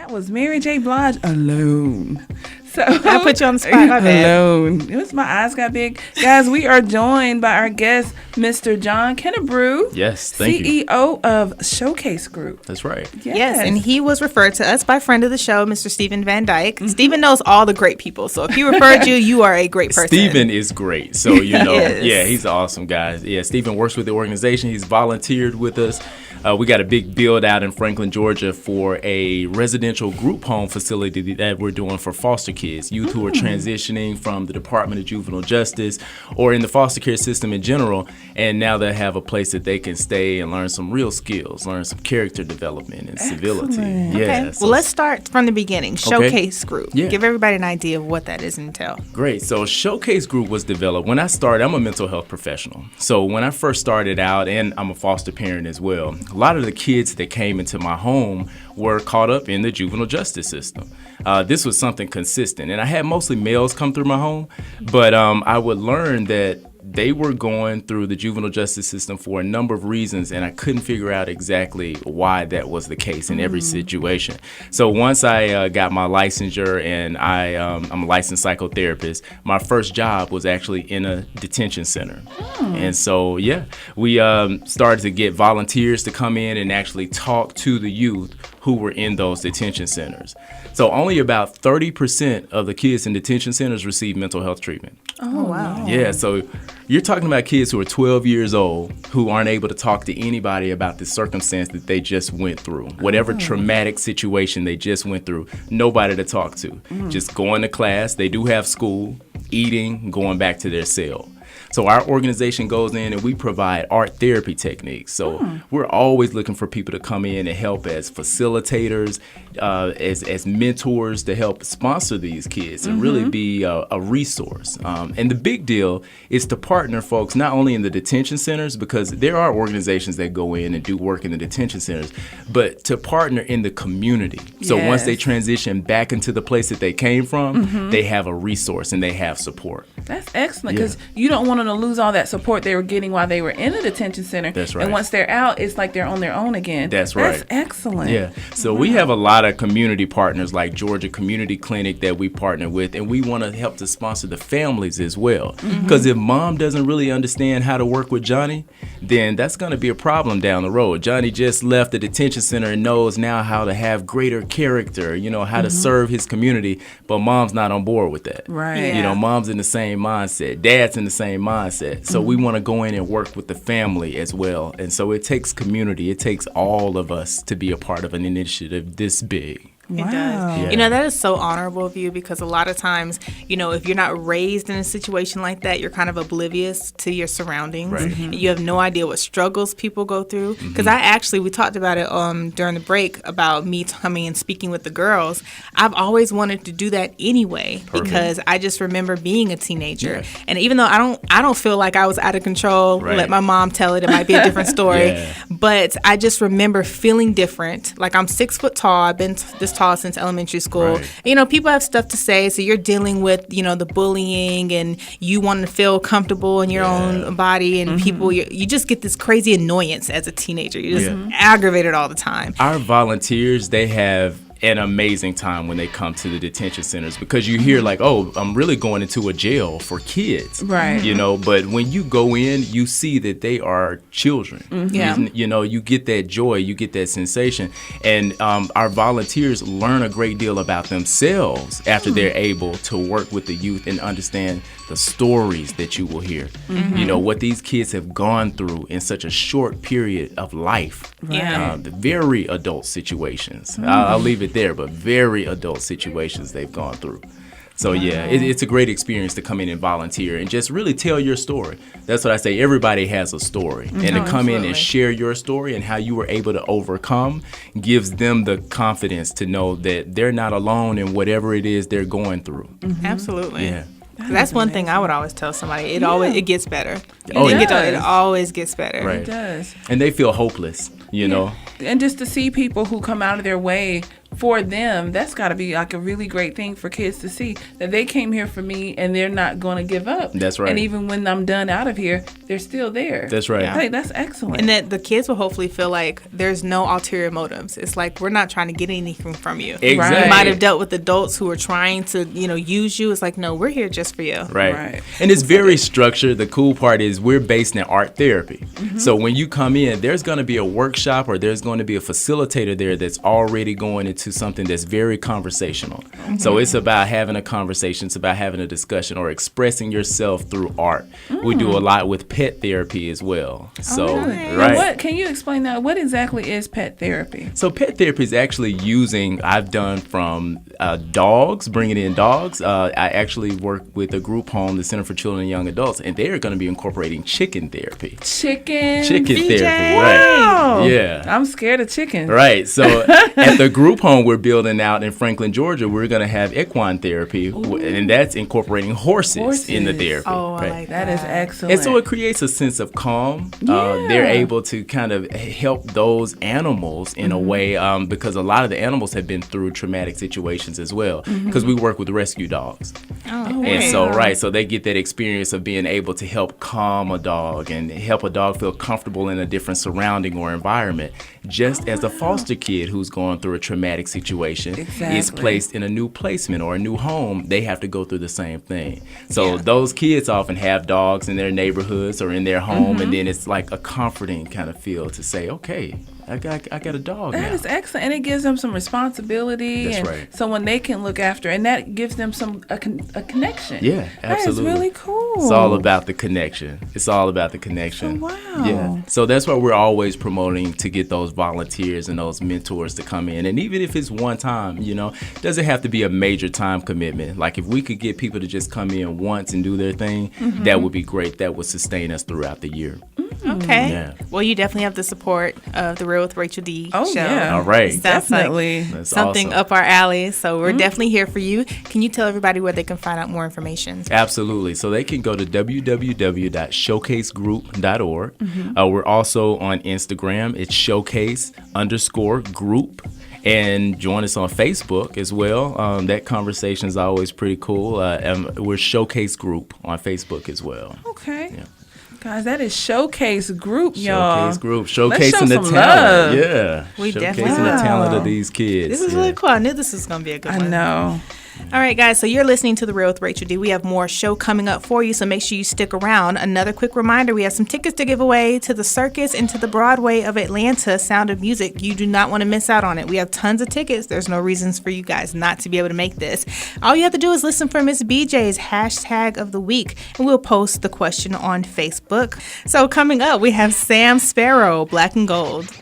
That was Mary J. Blige alone. So I put you on the spot. My bad. Alone. It was my eyes got big. Guys, we are joined by our guest, Mr. John Kennebrew. Yes, thank you. CEO of Showcase Group. That's right. Yes, and he was referred to us by friend of the show, Mr. Stephen Van Dyke. Mm-hmm. Stephen knows all the great people, so if he referred you, you are a great person. Stephen is great, so yeah, he's an awesome guy. Yeah, Stephen works with the organization. He's volunteered with us. We got a big build out in Franklin, Georgia for a residential group home facility that we're doing for foster kids, youth who are transitioning from the Department of Juvenile Justice or in the foster care system in general, and now they have a place that they can stay and learn some real skills, learn some character development and civility. Excellent. Yeah, Okay, well, let's start from the beginning. Showcase Group. Yeah. Give everybody an idea of what that is and entail. Great. So Showcase Group was developed. When I started, I'm a mental health professional. So when I first started out, and I'm a foster parent as well, a lot of the kids that came into my home were caught up in the juvenile justice system. This was something consistent. And I had mostly males come through my home, but I would learn that they were going through the juvenile justice system for a number of reasons, and I couldn't figure out exactly why that was the case in every situation. So once I got my licensure, and I'm a licensed psychotherapist, my first job was actually in a detention center. And so, we started to get volunteers to come in and actually talk to the youth who were in those detention centers. So only about 30% of the kids in detention centers receive mental health treatment. Oh, wow. Yeah, so you're talking about kids who are 12 years old who aren't able to talk to anybody about the circumstance that they just went through. Whatever traumatic situation they just went through, nobody to talk to. Just going to class, they do have school, eating, going back to their cell. So our organization goes in and we provide art therapy techniques. So we're always looking for people to come in and help as facilitators, as mentors to help sponsor these kids and really be a resource. And the big deal is to partner folks not only in the detention centers, because there are organizations that go in and do work in the detention centers, but to partner in the community. So once they transition back into the place that they came from, they have a resource and they have support. That's excellent, because you don't want them to lose all that support they were getting while they were in a detention center. That's right. And once they're out, it's like they're on their own again. That's right. That's excellent. Yeah. So we have a lot of community partners like Georgia Community Clinic that we partner with, and we want to help to sponsor the families as well. Because if mom doesn't really understand how to work with Johnny, then that's going to be a problem down the road. Johnny just left the detention center and knows now how to have greater character, how to serve his community, but mom's not on board with that. Right. Yeah. Mom's in the same mindset. Dad's in the same mindset. So we want to go in and work with the family as well. And so it takes community. It takes all of us to be a part of an initiative this big. It does. Yeah. That is so honorable of you, because a lot of times, if you're not raised in a situation like that, you're kind of oblivious to your surroundings. Right. And you have no idea what struggles people go through. Because we talked about it during the break about me coming and speaking with the girls. I've always wanted to do that anyway, because I just remember being a teenager. Yeah. And even though I don't feel like I was out of control, let my mom tell it. It might be a different story. But I just remember feeling different. Like, I'm 6 foot tall. I've been this tall since elementary school. Right. People have stuff to say, so you're dealing with the bullying, and you want to feel comfortable in your own body, and people, you just get this crazy annoyance as a teenager. You're just aggravated all the time. Our volunteers, they have an amazing time when they come to the detention centers, because you hear like, oh, I'm really going into a jail for kids. Right. But when you go in, you see that they are children. Yeah. You get that joy, you get that sensation. And our volunteers learn a great deal about themselves after they're able to work with the youth and understand the stories that you will hear. What these kids have gone through in such a short period of life. Yeah. The very adult situations. I'll leave it there, but very adult situations they've gone through. So it's a great experience to come in and volunteer and just really tell your story. That's what I say. Everybody has a story, and to come in and share your story and how you were able to overcome gives them the confidence to know that they're not alone in whatever it is they're going through. Absolutely. Yeah. That's one thing I would always tell somebody. It gets better. It always gets better. Right. It does. And they feel hopeless, you know. And just to see people who come out of their way for them, that's got to be like a really great thing for kids to see, that they came here for me and they're not going to give up. That's right. And even when I'm done out of here, they're still there. That's right. Hey, that's excellent. And that the kids will hopefully feel like there's no ulterior motives. It's like, we're not trying to get anything from you. Exactly. You might have dealt with adults who are trying to, use you. It's like, no, we're here just for you. Right. And it's very structured. The cool part is we're based in art therapy. So when you come in, there's going to be a workshop or there's going to be a facilitator there that's already going into something that's very conversational. So it's about having a conversation. It's about having a discussion or expressing yourself through art. We do a lot with pet therapy as well. So, What can you explain that? What exactly is pet therapy? So pet therapy is actually I've done from dogs, bringing in dogs. I actually work with a group home, the Center for Children and Young Adults, and they are going to be incorporating chicken therapy. Chicken Therapy, wow. right. Yeah. I'm scared of chickens. Right. So at the group home we're building out in Franklin, Georgia, we're going to have equine therapy, and that's incorporating horses in the therapy. Oh, right? I like That that. is excellent. And so it creates a sense of calm. They're able to kind of help those animals in a way because a lot of the animals have been through traumatic situations as well because we work with rescue dogs. And so they get that experience of being able to help calm a dog and help a dog feel comfortable in a different surrounding or environment, just as a foster kid who's going through a traumatic situation is placed in a new placement or a new home. They have to go through the same thing. So those kids often have dogs in their neighborhoods or in their home, and then it's like a comforting kind of feel to say, okay, I got a dog now. That is excellent, and it gives them some responsibility. That's and right. someone they can look after, and that gives them a connection. Yeah, absolutely. That is really cool. It's all about the connection. Wow. Yeah. So that's why we're always promoting to get those volunteers and those mentors to come in. And even if it's one time, it doesn't have to be a major time commitment. Like if we could get people to just come in once and do their thing, that would be great. That would sustain us throughout the year. Okay. Yeah. Well, you definitely have the support of the Real with Rachel D show. Yeah. All right. Sounds Definitely. like That's something awesome. up our alley. So we're definitely here for you. Can you tell everybody where they can find out more information? Absolutely. So they can go to www.showcasegroup.org. We're also on Instagram. It's showcase_group. And join us on Facebook as well. That conversation is always pretty cool. We're Showcase Group on Facebook as well. Okay. Yeah. Guys, that is Showcase Group, y'all. Showcase Group. Let's show Showcasing the some talent. love. Yeah. We Showcasing definitely the talent Wow. of these kids. This is really cool. I knew this was going to be a good I one. know. All right, guys, so you're listening to The Real with Rachel D. We have more show coming up for you, so make sure you stick around. Another quick reminder, we have some tickets to give away to the Circus and to the Broadway of Atlanta Sound of Music. You do not want to miss out on it. We have tons of tickets. There's no reasons for you guys not to be able to make this. All you have to do is listen for Miss BJ's hashtag of the week, and we'll post the question on Facebook. So coming up, we have Sam Sparrow, Black and Gold.